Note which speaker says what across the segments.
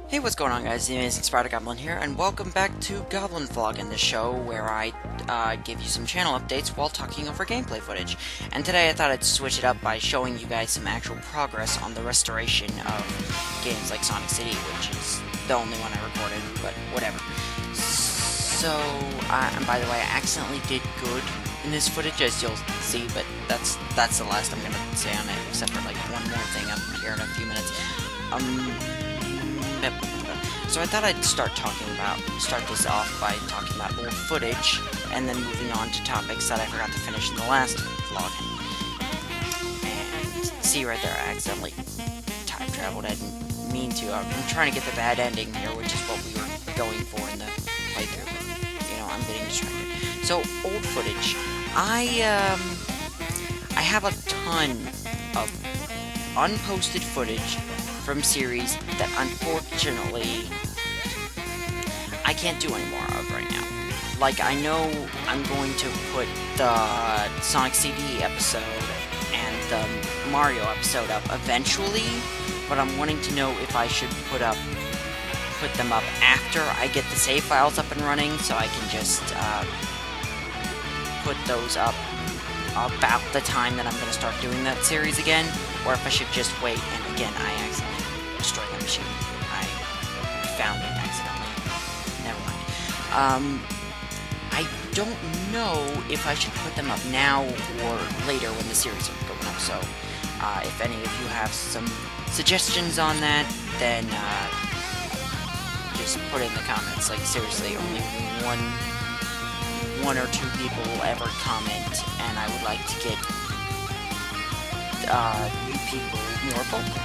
Speaker 1: Hey, what's going on, guys? The Amazing Spider Goblin here, and welcome back to Goblin Vloggin, the show where I give you some channel updates while talking over gameplay footage. And today I thought I'd switch it up by showing you guys some actual progress on the restoration of games like Sonic City, which is the only one I recorded, but whatever. So, and by the way, I accidentally did good in this footage, as you'll see, but that's the last I'm gonna say on it, except for like one more thing up here in a few minutes. Yep. So I thought I'd start this off by talking about old footage, and then moving on to topics that I forgot to finish in the last vlog. And see right there, I accidentally time traveled. I didn't mean to. I'm trying to get the bad ending here, which is what we were going for in the playthrough. But, you know, I'm getting distracted. So old footage. I have a ton of unposted footage from series that unfortunately I can't do any more of right now. Like, I know I'm going to put the Sonic CD episode and the Mario episode up eventually, but I'm wanting to know if I should put them up after I get the save files up and running, so I can just put those up about the time that I'm going to start doing that series again, or if I should just wait. And again, I accidentally destroyed the machine. I found it accidentally. Never mind. I don't know if I should put them up now or later when the series are going up, so if any of you have some suggestions on that, then just put it in the comments. Like, seriously, only one or two people will ever comment, and I would like to get you people more vocal.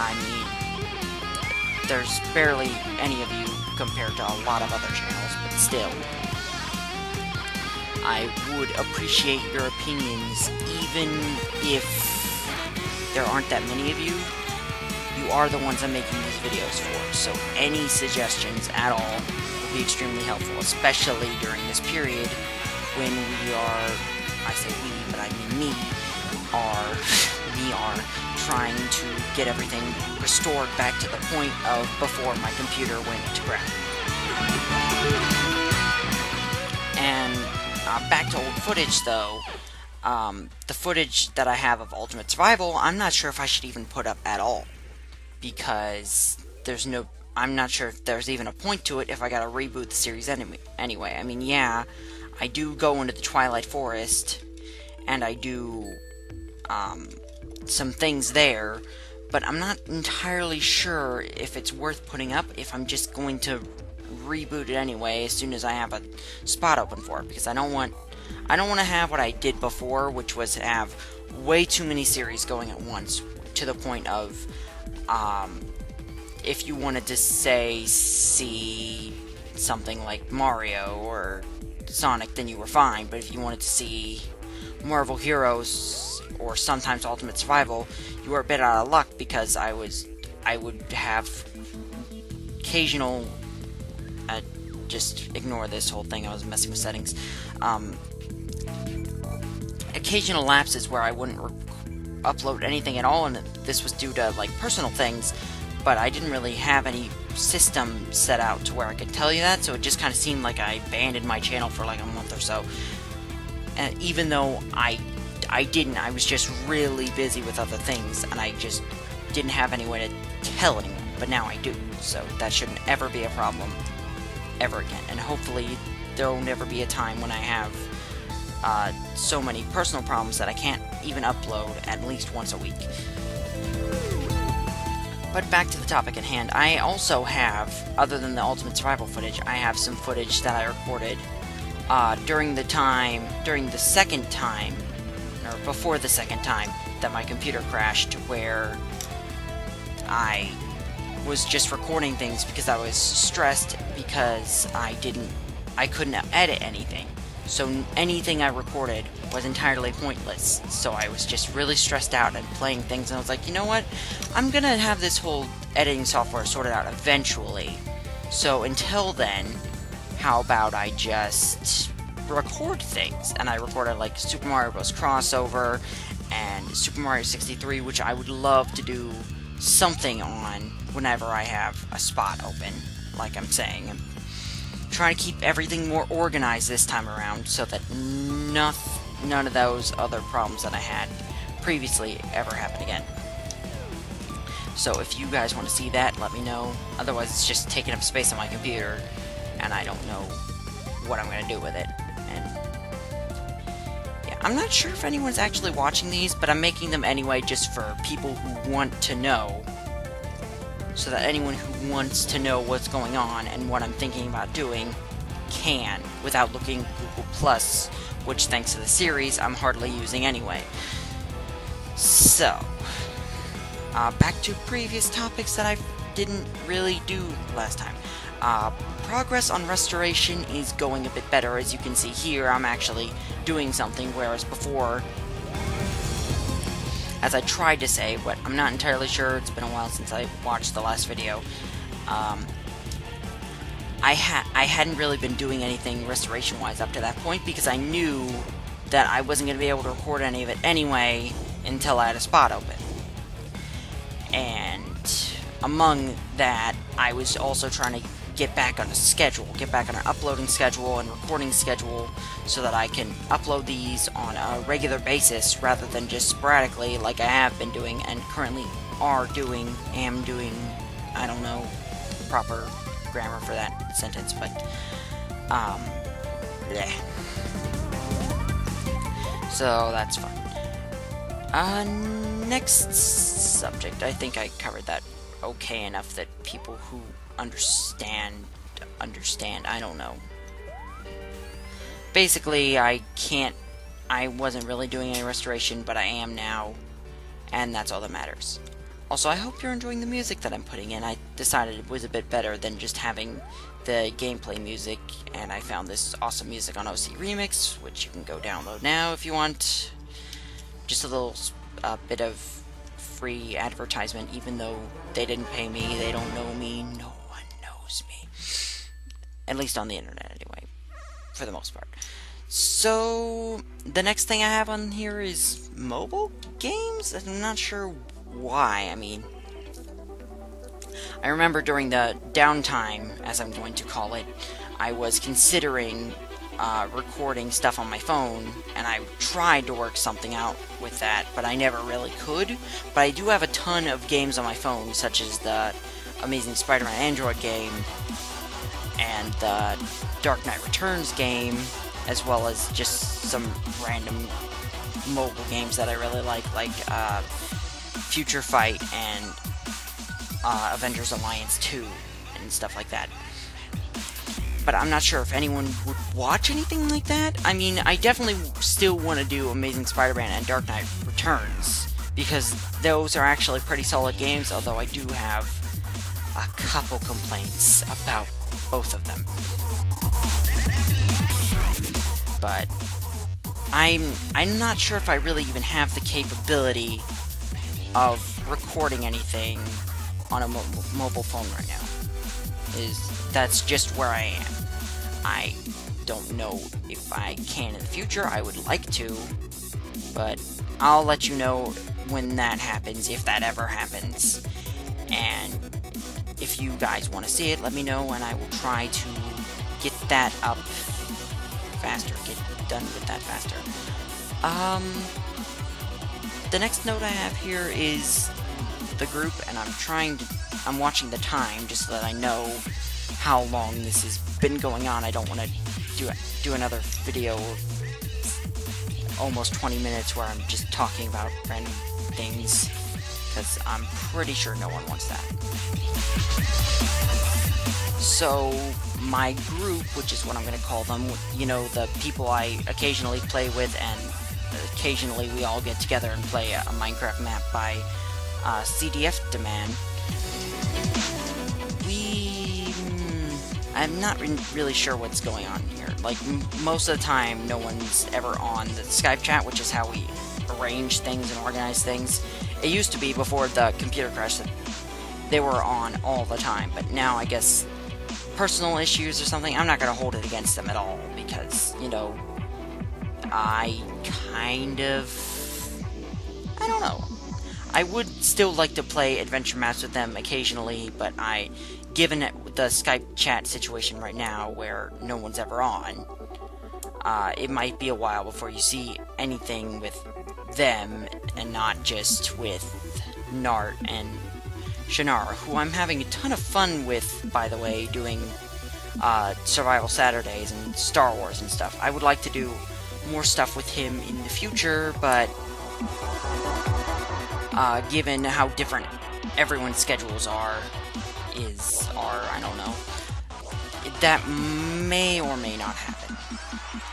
Speaker 1: I mean, there's barely any of you compared to a lot of other channels, but still, I would appreciate your opinions, even if there aren't that many of you. You are the ones I'm making these videos for, so any suggestions at all would be extremely helpful, especially during this period when we are, I say we, but I mean me are trying to get everything restored back to the point of before my computer went to ground. And back to old footage, though. The footage that I have of Ultimate Survival, I'm not sure if I should even put up at all, because I'm not sure if there's even a point to it if I gotta reboot the series anyway. I mean, yeah, I do go into the Twilight Forest, and I do some things there, but I'm not entirely sure if it's worth putting up if I'm just going to reboot it anyway as soon as I have a spot open for it, because I don't want to have what I did before, which was have way too many series going at once, to the point of if you wanted to see something like Mario or Sonic, then you were fine, but if you wanted to see Marvel Heroes or sometimes Ultimate Survival, you were a bit out of luck, because I would have occasional, just ignore this whole thing, I was messing with settings, occasional lapses where I wouldn't upload anything at all, and this was due to, like, personal things, but I didn't really have any system set out to where I could tell you that, so it just kind of seemed like I abandoned my channel for like a month or so. And even though I didn't, I was just really busy with other things, and I just didn't have any way to tell anyone, but now I do, so that shouldn't ever be a problem ever again, and hopefully there will never be a time when I have so many personal problems that I can't even upload at least once a week. But back to the topic at hand, I also have, other than the Ultimate Survival footage, I have some footage that I recorded during the second time, or before the second time, that my computer crashed, where I was just recording things because I was stressed, because I couldn't edit anything. So anything I recorded was entirely pointless. So I was just really stressed out and playing things, and I was like, you know what? I'm gonna have this whole editing software sorted out eventually. So until then, how about I just record things? And I recorded like Super Mario Bros. Crossover and Super Mario 63, which I would love to do something on whenever I have a spot open, like I'm saying. I'm trying to keep everything more organized this time around so that none of those other problems that I had previously ever happen again. So if you guys want to see that, let me know. Otherwise, it's just taking up space on my computer, and I don't know what I'm going to do with it. And yeah, I'm not sure if anyone's actually watching these, but I'm making them anyway just for people who want to know. So that anyone who wants to know what's going on and what I'm thinking about doing can, without looking Google Plus, which thanks to the series, I'm hardly using anyway. So, back to previous topics that I didn't really do last time. Progress on restoration is going a bit better. As you can see here, I'm actually doing something, whereas before, as I tried to say, but I'm not entirely sure, it's been a while since I watched the last video, I hadn't really been doing anything restoration-wise up to that point, because I knew that I wasn't going to be able to record any of it anyway until I had a spot open. And among that, I was also trying to get back on a schedule, get back on an uploading schedule and recording schedule, so that I can upload these on a regular basis rather than just sporadically like I have been doing and currently am doing, I don't know proper grammar for that sentence, but bleh. So that's fun. Next subject, I think I covered that okay enough that people who understand, I don't know. Basically, I wasn't really doing any restoration, but I am now, and that's all that matters. Also, I hope you're enjoying the music that I'm putting in. I decided it was a bit better than just having the gameplay music, and I found this awesome music on OC Remix, which you can go download now if you want. Just a little bit of free advertisement, even though they didn't pay me, they don't know me, no one knows me. At least on the internet, anyway, for the most part. So, the next thing I have on here is mobile games? I'm not sure why. I mean, I remember during the downtime, as I'm going to call it, I was considering recording stuff on my phone, and I tried to work something out with that, but I never really could. But I do have a ton of games on my phone, such as the Amazing Spider-Man Android game, and the Dark Knight Returns game, as well as just some random mobile games that I really like Future Fight and Avengers Alliance 2, and stuff like that. But I'm not sure if anyone would watch anything like that. I mean, I definitely still want to do Amazing Spider-Man and Dark Knight Returns, because those are actually pretty solid games, although I do have a couple complaints about both of them. But I'm not sure if I really even have the capability of recording anything on a mobile phone right now. That's just where I am. I don't know if I can in the future. I would like to, but I'll let you know when that happens, if that ever happens. And if you guys want to see it, let me know, and I will try to get that up faster, get done with that faster. The next note I have here is the group, and I'm watching the time just so that I know how long this has been going on. I don't want to do another video of almost 20 minutes where I'm just talking about random things, because I'm pretty sure no one wants that. So, my group, which is what I'm going to call them, you know, the people I occasionally play with, and occasionally we all get together and play a Minecraft map by CDFDMAN. I'm not really sure what's going on here. Like, most of the time, no one's ever on the Skype chat, which is how we arrange things and organize things. It used to be, before the computer crash, that they were on all the time, but now I guess personal issues or something, I'm not going to hold it against them at all, because, you know, I don't know. I would still like to play adventure maps with them occasionally, but given the Skype chat situation right now, where no one's ever on, it might be a while before you see anything with them, and not just with Nart and Shannara, who I'm having a ton of fun with, by the way, doing Survival Saturdays and Star Wars and stuff. I would like to do more stuff with him in the future, but given how different everyone's schedules are, I don't know, that may or may not happen.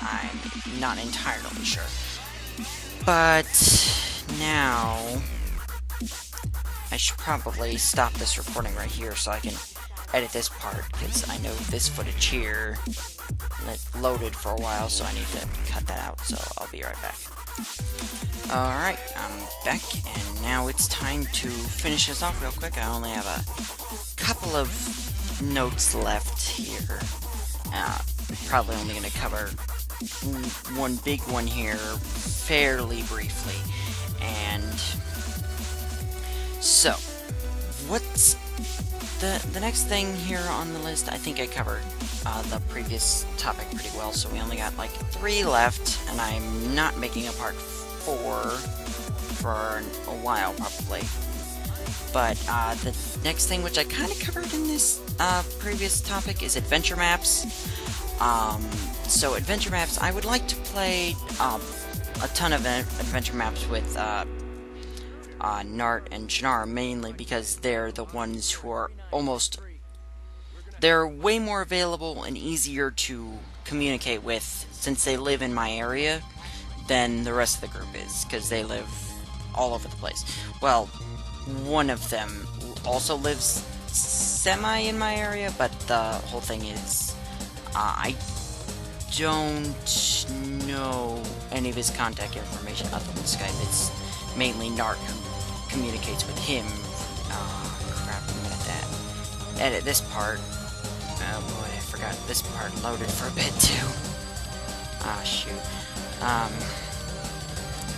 Speaker 1: I'm not entirely sure. But now I should probably stop this recording right here so I can edit this part, because I know this footage here loaded for a while, so I need to cut that out, so I'll be right back. Alright, I'm back, and now it's time to finish this off real quick. I only have a couple of notes left here. Probably only going to cover one big one here fairly briefly. And so, what's the next thing here on the list? I think I covered the previous topic pretty well, so we only got like 3 left, and I'm not making a part 4 for a while probably. But the next thing, which I kind of covered in this previous topic, is adventure maps. So adventure maps, I would like to play a ton of adventure maps with Nart and Shannara, mainly because they're the ones who are they're way more available and easier to communicate with, since they live in my area, than the rest of the group is, because they live all over the place. Well, one of them also lives semi in my area, but the whole thing is, I don't know any of his contact information other than Skype. It's mainly Nart who communicates with him. Crap, I'm gonna edit this part. Oh boy, I forgot this part loaded for a bit too. Ah, shoot.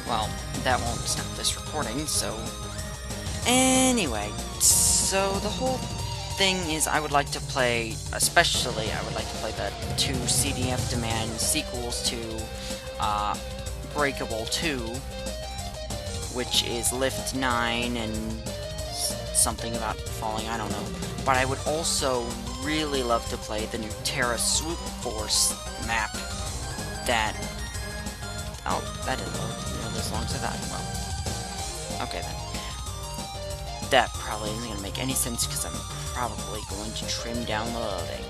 Speaker 1: Well, that won't stop this recording, so... Anyway, so the whole thing is I would like to play, especially I would like to play the 2 CDFDMAN sequels to Breakable 2, which is Lift 9 and something about falling, I don't know. But I would also really love to play the new Terra Swoop Force map that... Oh, that didn't load nearly as long as I thought. Well, okay then. That probably isn't going to make any sense because I'm probably going to trim down the loading.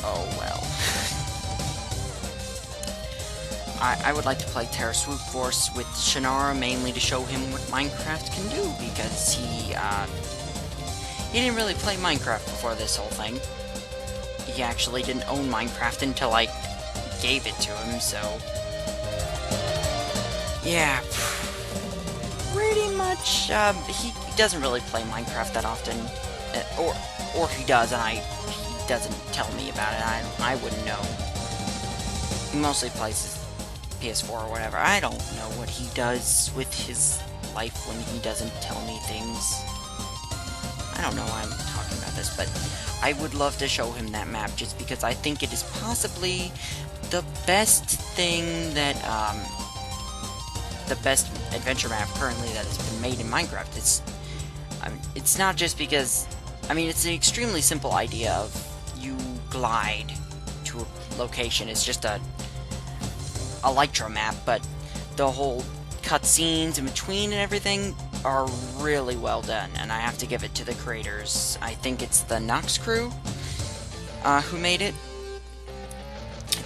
Speaker 1: Oh well. I would like to play Terra Swoop Force with Shannara, mainly to show him what Minecraft can do, because he didn't really play Minecraft before this whole thing. He actually didn't own Minecraft until I gave it to him, so... Yeah, pretty much, he doesn't really play Minecraft that often, or he does, and he doesn't tell me about it. I wouldn't know. He mostly plays his PS4 or whatever. I don't know what he does with his life when he doesn't tell me things. I don't know why I'm talking about this, but I would love to show him that map, just because I think it is possibly the best thing that, the best adventure map currently that has been made in Minecraft. It's not just because, it's an extremely simple idea of you glide to a location. It's just a Elytra map, but the whole cutscenes in between and everything are really well done, and I have to give it to the creators. I think it's the Nox crew who made it.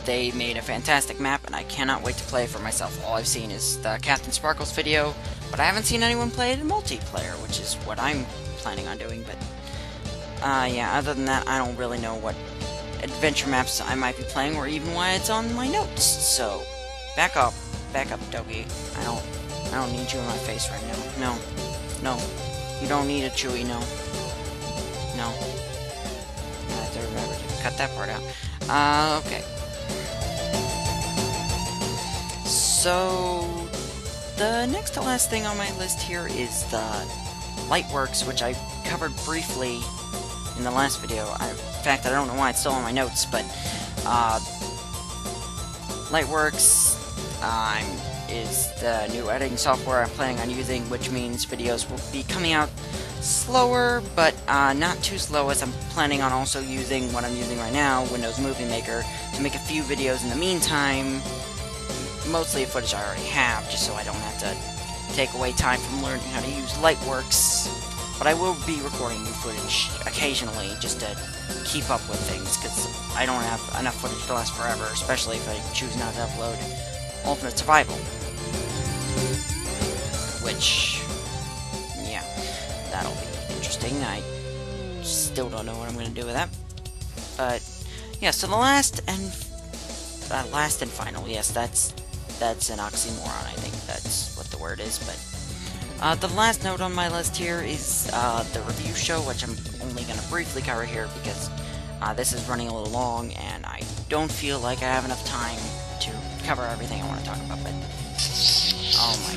Speaker 1: They made a fantastic map, and I cannot wait to play it for myself. All I've seen is the Captain Sparkles video, but I haven't seen anyone play it in multiplayer, which is what I'm planning on doing, but... yeah, other than that, I don't really know what adventure maps I might be playing, or even why it's on my notes, so... Back up, Dogi. I don't need you in my face right now. No. You don't need a Chewy, no. No. I have to remember to cut that part out. Okay. So, the next to last thing on my list here is the Lightworks, which I covered briefly in the last video. In fact, I don't know why it's still on my notes, but Lightworks is the new editing software I'm planning on using, which means videos will be coming out slower, but not too slow, as I'm planning on also using what I'm using right now, Windows Movie Maker, to make a few videos in the meantime, mostly footage I already have, just so I don't have to take away time from learning how to use Lightworks. But I will be recording new footage occasionally, just to keep up with things, because I don't have enough footage to last forever, especially if I choose not to upload Ultimate Survival. Which, yeah, that'll be interesting. I still don't know what I'm going to do with that. But, yeah, so the last and final, yes, that's an oxymoron, I think that's what the word is, but the last note on my list here is the review show, which I'm only going to briefly cover here because this is running a little long, and I don't feel like I have enough time to cover everything I want to talk about, but oh my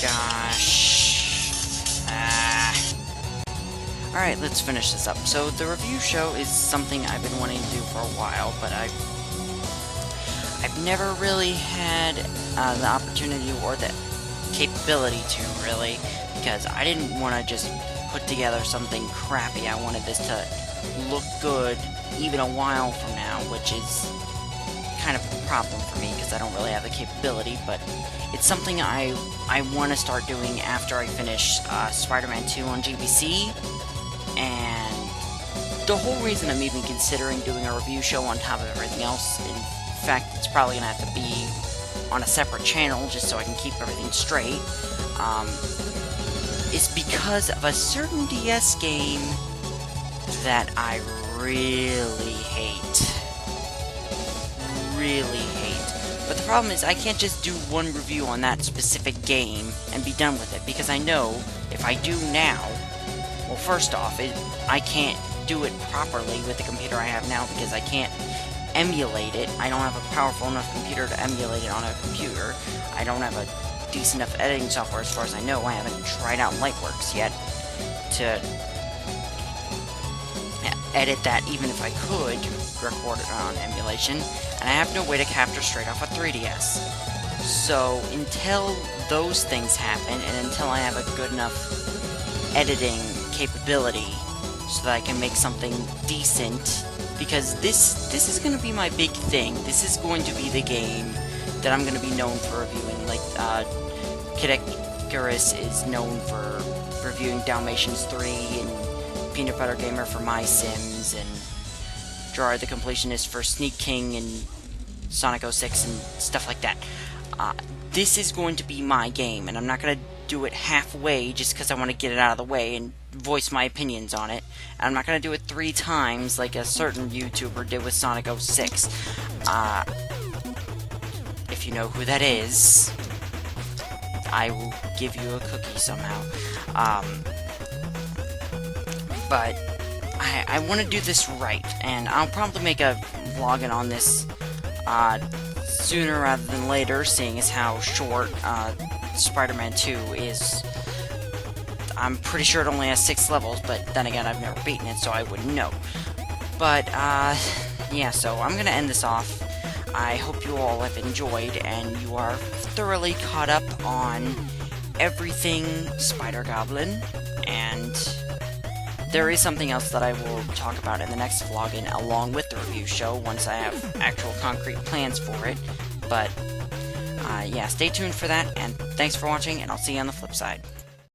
Speaker 1: gosh. Alright, let's finish this up. So the review show is something I've been wanting to do for a while, but I've never really had the opportunity or the capability to, really, because I didn't want to just put together something crappy. I wanted this to look good even a while from now, which is kind of a problem for me because I don't really have the capability, but it's something I want to start doing after I finish Spider-Man 2 on GBC, and the whole reason I'm even considering doing a review show on top of everything else, in fact, it's probably going to have to be on a separate channel just so I can keep everything straight, is because of a certain DS game that I really hate. But the problem is I can't just do one review on that specific game and be done with it, because I know if I do now, well, first off, I can't do it properly with the computer I have now because I can't emulate it. I don't have a powerful enough computer to emulate it on a computer. I don't have a decent enough editing software as far as I know. I haven't tried out Lightworks yet to edit that, even if I could record it on emulation, and I have no way to capture straight off a 3DS. So until those things happen, and until I have a good enough editing capability so that I can make something decent, because this is going to be my big thing. This is going to be the game that I'm going to be known for reviewing. Like, Kid Icarus is known for reviewing Dalmatians 3, and Peanut Butter Gamer for My Sims, and Gerard the Completionist for Sneak King and Sonic 06 and stuff like that. This is going to be my game, and I'm not going to do it halfway just because I want to get it out of the way and voice my opinions on it. And I'm not going to do it 3 times like a certain YouTuber did with Sonic 06. If you know who that is, I will give you a cookie somehow. But I want to do this right, and I'll probably make a vlogging on this sooner rather than later, seeing as how short Spider-Man 2 is. I'm pretty sure it only has 6 levels, but then again, I've never beaten it, so I wouldn't know. But, yeah, so I'm gonna end this off. I hope you all have enjoyed, and you are thoroughly caught up on everything Spider-Goblin, and there is something else that I will talk about in the next vlogging along with the review show once I have actual concrete plans for it. But, yeah, stay tuned for that, and thanks for watching, and I'll see you on the flip side.